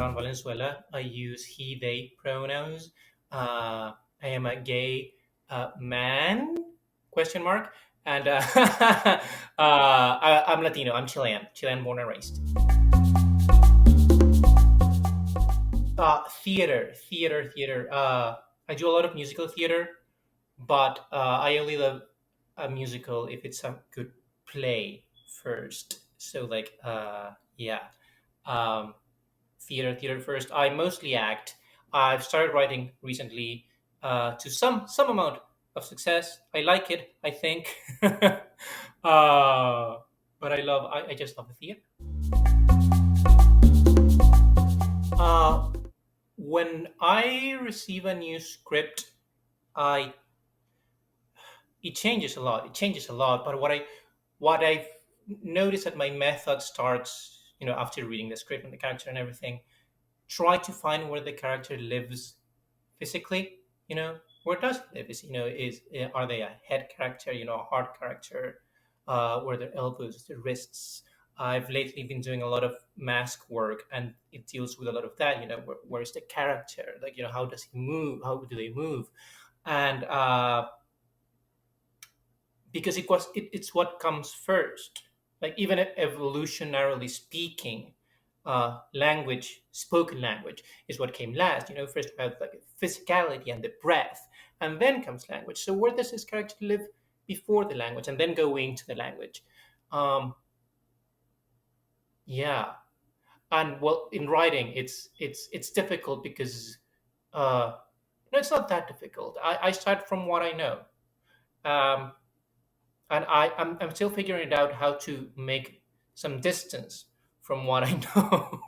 Browne Valenzuela. I use he, they pronouns. I am a gay man, question mark. And I'm Latino. I'm Chilean born and raised. Theater. I do a lot of musical theater, but I only love a musical if it's a good play first. So like, yeah, um, theater first. I mostly act. I've started writing recently to some amount of success. I like it, I think. But I just love the theater. Uh, when I receive a new script, I it changes a lot. It changes a lot. But what I've noticed that my method starts, after reading the script and the character and everything, try to find where the character lives physically. Where does it live? Is are they a head character? A heart character? Where their elbows, their wrists. I've lately been doing a lot of mask work, and it deals with a lot of that. Where's the character? Like, how does he move? How do they move? And because it's what comes first. Like, even evolutionarily speaking, spoken language is what came last. First we have like physicality and the breath, and then comes language. So where does this character live before the language, and then go into the language? um yeah. And well, in writing, it's difficult because no, it's not that difficult. I start from what I know. um and I'm still figuring it out how to make some distance from what I know,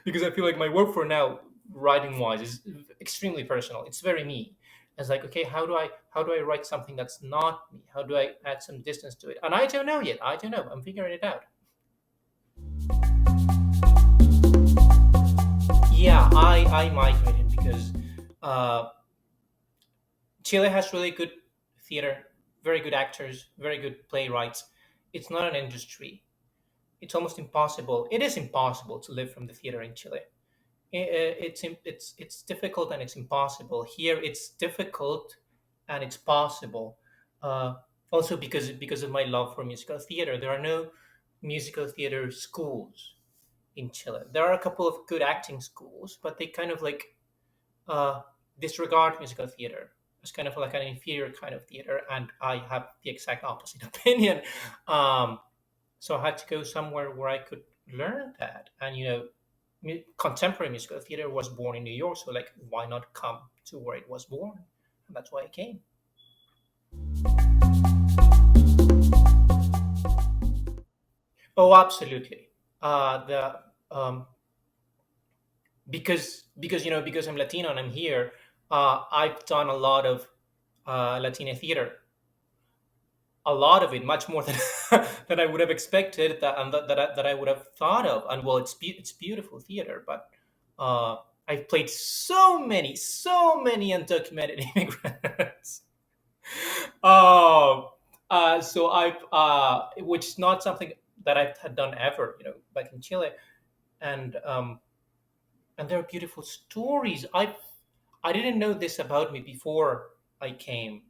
because I feel like my work for now, writing wise, is extremely personal. It's very me. It's like, okay, how do I write something that's not me? How do I add some distance to it? And I don't know yet. I don't know. I'm figuring it out. Yeah, I migrated because uh, Chile has really good theater, very good actors, very good playwrights. It's not an industry. It's almost impossible. It is impossible to live from the theater in Chile. It's difficult and it's impossible. Here, it's difficult and it's possible. Uh, Also, because of my love for musical theater, there are no musical theater schools in Chile. There are a couple of good acting schools, but they kind of like uh, disregard musical theater. It's kind of like an inferior kind of theater, and I have the exact opposite opinion. Um, so I had to go somewhere where I could learn that. And contemporary musical theater was born in New York, so like, why not come to where it was born? And that's why I came. Oh, absolutely. The because I'm Latino and I'm here, I've done a lot of Latina theater, a lot of it, much more than than I would have expected, that I would have thought of. And well, it's beautiful theater, but I've played so many undocumented immigrants. uh, so which is not something that I had done ever, back in Chile. And um, and there are beautiful stories. I didn't know this about me before I came,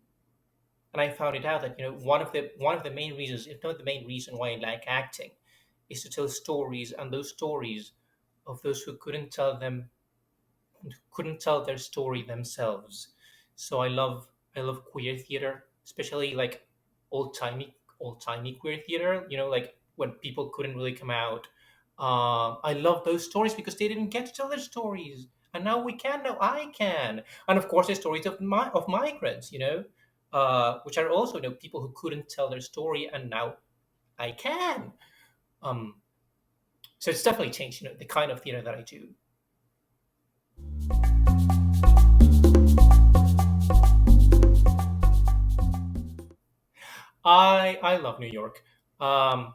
and I found it out that one of the main reasons, if not the main reason, why I like acting, is to tell stories, and those stories of those who couldn't tell their story themselves. So I love queer theater, especially like old timey queer theater. Like when people couldn't really come out. I love those stories because they didn't get to tell their stories, and now we can. Now I can, and of course the stories of migrants. Which are also, people who couldn't tell their story, and now I can. Um, so it's definitely changed. The kind of theater that I do. I love New York. Um,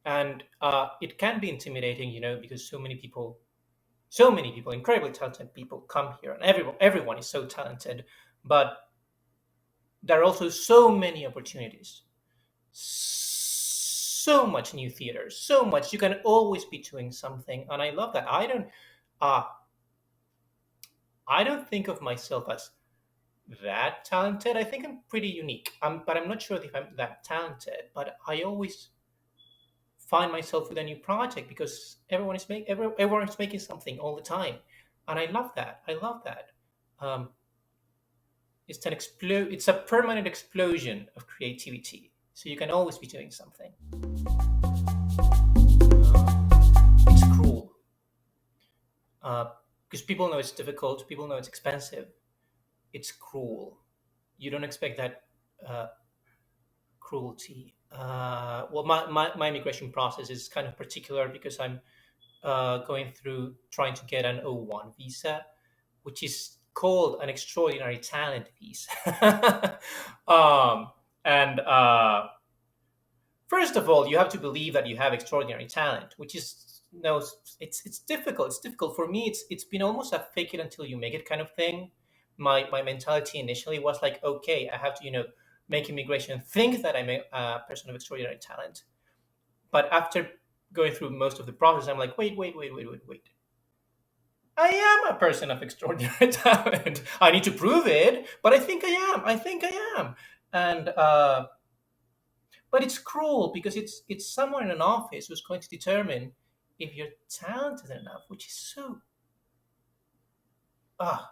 and it can be intimidating, because so many people, incredibly talented people, come here, and everyone is so talented. But there are also so many opportunities, so much new theater, so much. You can always be doing something, and I love that. Uh, I don't think of myself as that talented. I think I'm pretty unique. But I'm not sure if I'm that talented. But I always find myself with a new project because everyone is making something all the time, and I love that. I love that. Um, It's a permanent explosion of creativity. So you can always be doing something. It's cruel because people know it's difficult. People know it's expensive. It's cruel. You don't expect that uh, cruelty. Well, my immigration process is kind of particular because I'm going through trying to get an O1 visa, which is called an extraordinary talent visa. And First of all, you have to believe that you have extraordinary talent, which is no, it's difficult. It's difficult for me. It's been almost a fake it until you make it kind of thing. My mentality initially was like, okay, I have to make immigration think that I'm a person of extraordinary talent. But after going through most of the process, I'm like, wait. I am a person of extraordinary talent. I need to prove it, but I think I am. I think I am. And But it's cruel because it's someone in an office who's going to determine if you're talented enough, which is so ah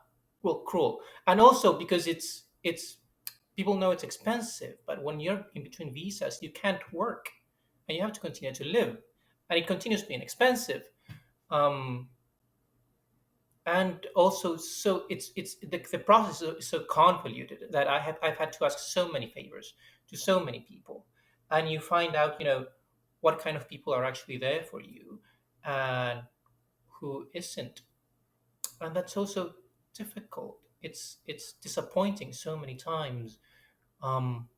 cruel. And also because it's people know it's expensive, but when you're in between visas, you can't work and you have to continue to live, and it continues being expensive. Um, and also, so the process is so convoluted that I've had to ask so many favors to so many people, and you find out what kind of people are actually there for you and who isn't, and that's also difficult. It's disappointing so many times, um,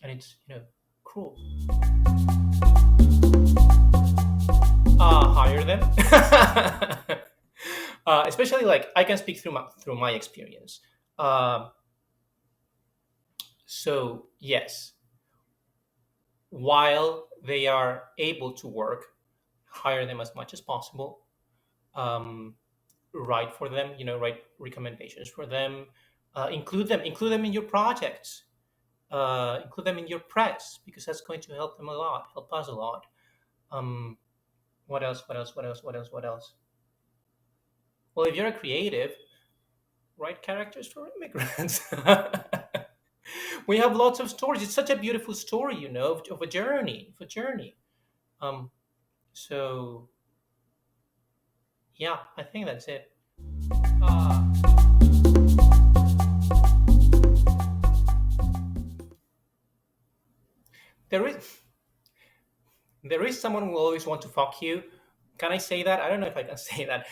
and it's cruel. Hire them. Especially like I can speak through my experience. Um, so yes, while they are able to work, hire them as much as possible. Um, write for them, write recommendations for them. Include them in your projects. Include them in your press because that's going to help them a lot, help us a lot. Um, what else? What else? What else? What else? What else? Well, if you're a creative, write characters for immigrants. We have lots of stories. It's such a beautiful story, of a journey, Um, so yeah, I think that's it. Uh, there is there is someone who will always want to fuck you. Can I say that? I don't know if I can say that.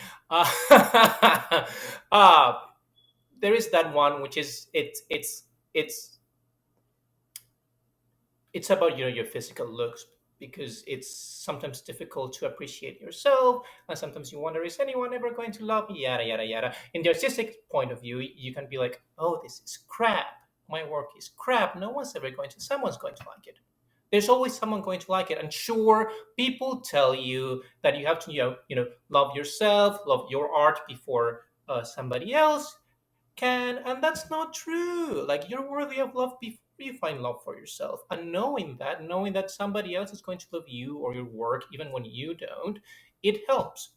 Uh, there is that one which is it's about your physical looks because it's sometimes difficult to appreciate yourself, and sometimes you wonder, is anyone ever going to love me, yada yada yada. In the artistic point of view, you can be like, oh, this is crap, my work is crap, no one's ever going to someone's going to like it. There's always someone going to like it, and sure, people tell you that you have to love yourself, love your art before somebody else can, and that's not true. Like, you're worthy of love before you find love for yourself, and knowing that somebody else is going to love you or your work even when you don't, it helps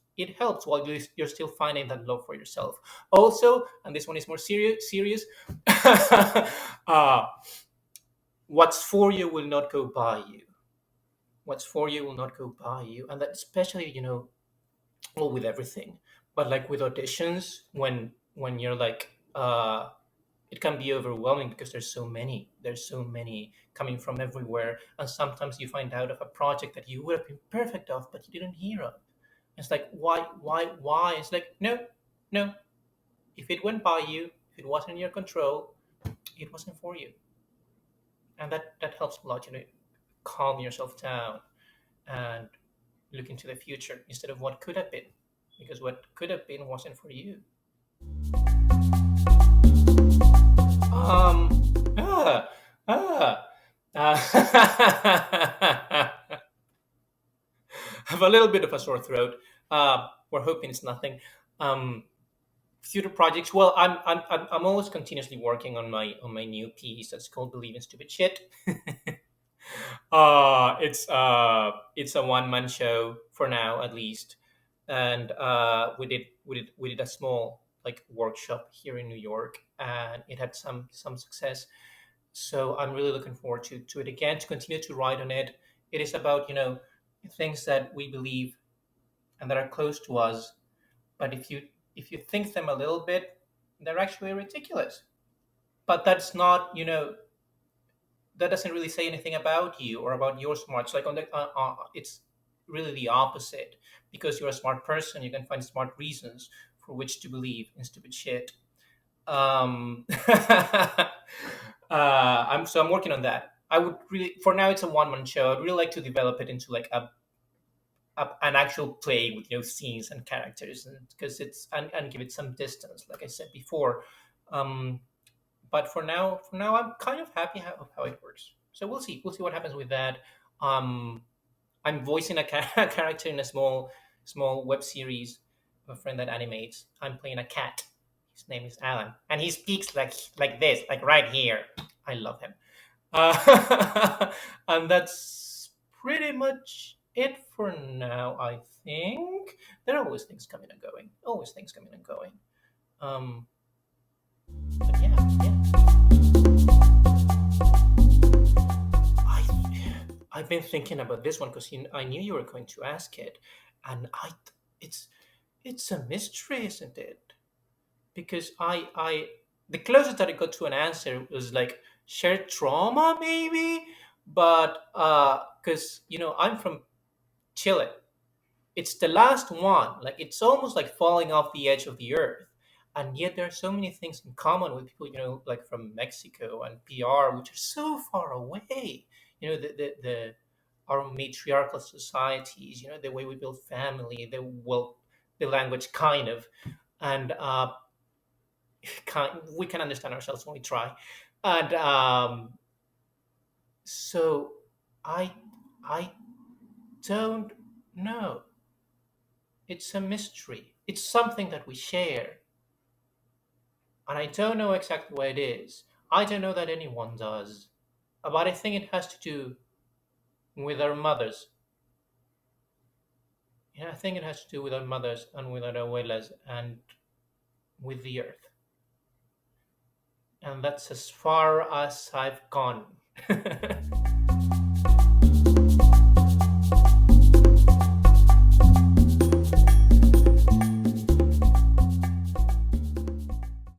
while you're still finding that love for yourself. Also, and this one is more serious, uh, what's for you will not go by you. What's for you will not go by you, and that especially well, with everything, but like with auditions, when you're like it can be overwhelming because there's so many coming from everywhere, and sometimes you find out of a project that you would have been perfect of but you didn't hear of. It's like, why? It's like, no, no, if it went by you, if it wasn't in your control, it wasn't for you. And that helps a lot, calm yourself down and look into the future instead of what could have been, because what could have been wasn't for you. Um, ah, ah, I have a little bit of a sore throat. We're hoping it's nothing. Um, Future projects. Well, I'm always continuously working on my new piece that's called "Believe in Stupid Shit." It's a one man show for now, at least, and we did a small like workshop here in New York, and it had some success. So I'm really looking forward to it again, to continue to write on it. It is about, things that we believe and that are close to us, but if you think them a little bit, they're actually ridiculous. But that's not, that doesn't really say anything about you or about your smarts. Like it's really the opposite. Because you're a smart person, you can find smart reasons for which to believe in stupid shit. I'm working on that. I would really, for now, it's a one man show. I'd really like to develop it into like an actual play with scenes and characters, and because and give it some distance, like I said before. Um, but for now, I'm kind of happy how it works. So we'll see what happens with that. Um, I'm voicing a character in a small web series of a friend that animates. I'm playing a cat. His name is Alan, and he speaks like this, like right here. I love him. And that's pretty much it for now. I think there are always things coming and going. Always things coming and going. Um, but yeah, yeah. I I've been thinking about this one because I knew you were going to ask it, and it's it's a mystery, isn't it? Because I the closest that I got to an answer was like shared trauma, maybe, but because I'm from Chile. It's the last one. Like it's almost like falling off the edge of the earth. And yet there are so many things in common with people, like from Mexico and PR, which are so far away. The our matriarchal societies, the way we build family, the language kind of, and we can understand ourselves when we try. And so I I don't know. It's a mystery. It's something that we share, and I don't know exactly what it is. I don't know that anyone does, but I think it has to do with our mothers. Yeah, I think it has to do with our mothers and with our abuelas and with the earth. And that's as far as I've gone.